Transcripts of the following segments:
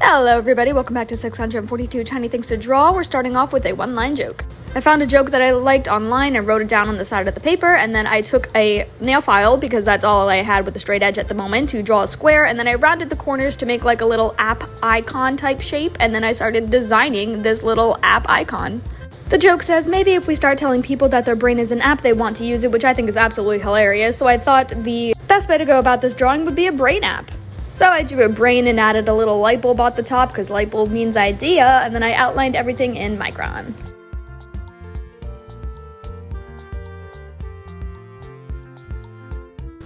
Hello everybody, welcome back to 642 Tiny Things to Draw. We're starting off with a one-line joke. I found a joke that I liked online and wrote it down on the side of the paper, and then I took a nail file, because that's all I had with a straight edge at the moment, to draw a square, and then I rounded the corners to make like a little app icon type shape, and then I started designing this little app icon. The joke says, maybe if we start telling people that their brain is an app, they want to use it, which I think is absolutely hilarious, so I thought the best way to go about this drawing would be a brain app. So I drew a brain and added a little light bulb at the top, because light bulb means idea, and then I outlined everything in Micron.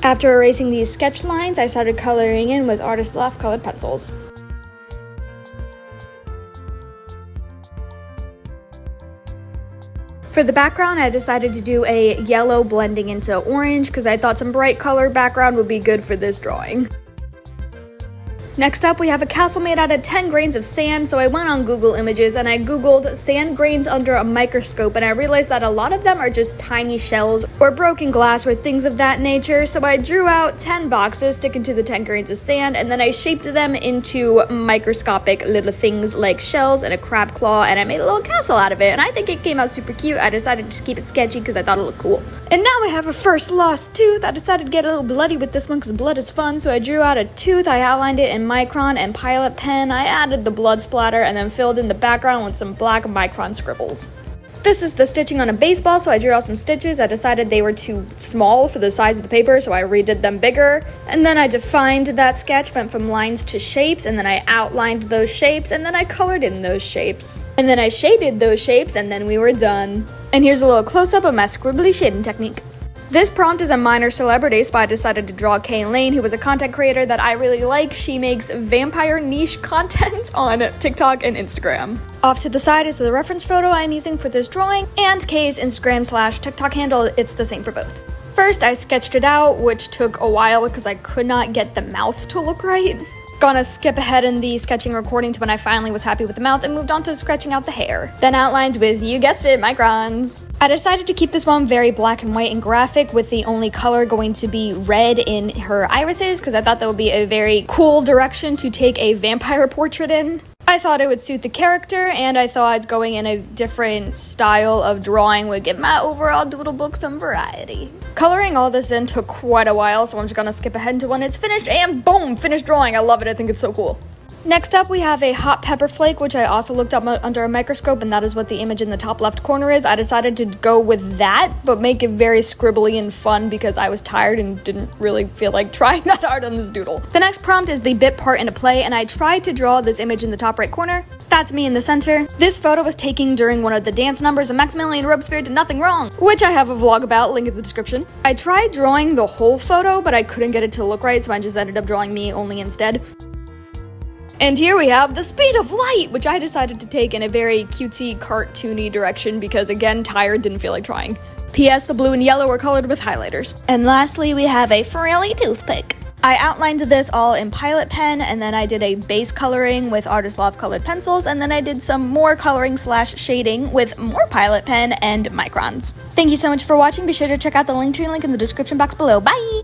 After erasing these sketch lines, I started coloring in with Artist Loft colored pencils. For the background, I decided to do a yellow blending into orange, because I thought some bright color background would be good for this drawing. Next up, we have a castle made out of 10 grains of sand, so I went on Google Images and I googled sand grains under a microscope, and I realized that a lot of them are just tiny shells or broken glass or things of that nature, so I drew out 10 boxes sticking to the 10 grains of sand, and then I shaped them into microscopic little things like shells and a crab claw, and I made a little castle out of it, and I think it came out super cute. I decided to just keep it sketchy because I thought it looked cool. And now we have a first lost tooth. I decided to get a little bloody with this one because blood is fun, so I drew out a tooth, I outlined it in Micron and Pilot pen. I added the blood splatter and then filled in the background with some black Micron scribbles. This is the stitching on a baseball, so I drew out some stitches. I decided they were too small for the size of the paper, so I redid them bigger. And then I defined that sketch, went from lines to shapes, and then I outlined those shapes, and then I colored in those shapes. And then I shaded those shapes, and then we were done. And here's a little close-up of my scribbly shading technique. This prompt is a minor celebrity, so I decided to draw Kay Lane, who is a content creator that I really like. She makes vampire niche content on TikTok and Instagram. Off to the side is the reference photo I'm using for this drawing, and Kay's Instagram/TikTok handle. It's the same for both. First, I sketched it out, which took a while because I could not get the mouth to look right. Gonna skip ahead in the sketching recording to when I finally was happy with the mouth and moved on to sketching out the hair. Then outlined with, you guessed it, Microns. I decided to keep this one very black and white and graphic, with the only color going to be red in her irises, because I thought that would be a very cool direction to take a vampire portrait in. I thought it would suit the character, and I thought going in a different style of drawing would give my overall doodle book some variety. Coloring all this in took quite a while, so I'm just gonna skip ahead to when it's finished, and boom, finished drawing. I love it, I think it's so cool. Next up, we have a hot pepper flake, which I also looked up under a microscope, and that is what the image in the top left corner is. I decided to go with that, but make it very scribbly and fun because I was tired and didn't really feel like trying that hard on this doodle. The next prompt is the bit part in a play, and I tried to draw this image in the top right corner. That's me in the center. This photo was taken during one of the dance numbers, and Maximilien did nothing wrong, which I have a vlog about, link in the description. I tried drawing the whole photo, but I couldn't get it to look right, so I just ended up drawing me only instead. And here we have the speed of light, which I decided to take in a very cutesy, cartoony direction because, again, tired, didn't feel like trying. P.S. The blue and yellow were colored with highlighters. And lastly, we have a frilly toothpick. I outlined this all in Pilot pen, and then I did a base coloring with Artist Loft colored pencils, and then I did some more coloring/shading with more Pilot pen and Microns. Thank you so much for watching. Be sure to check out the Linktree link in the description box below. Bye!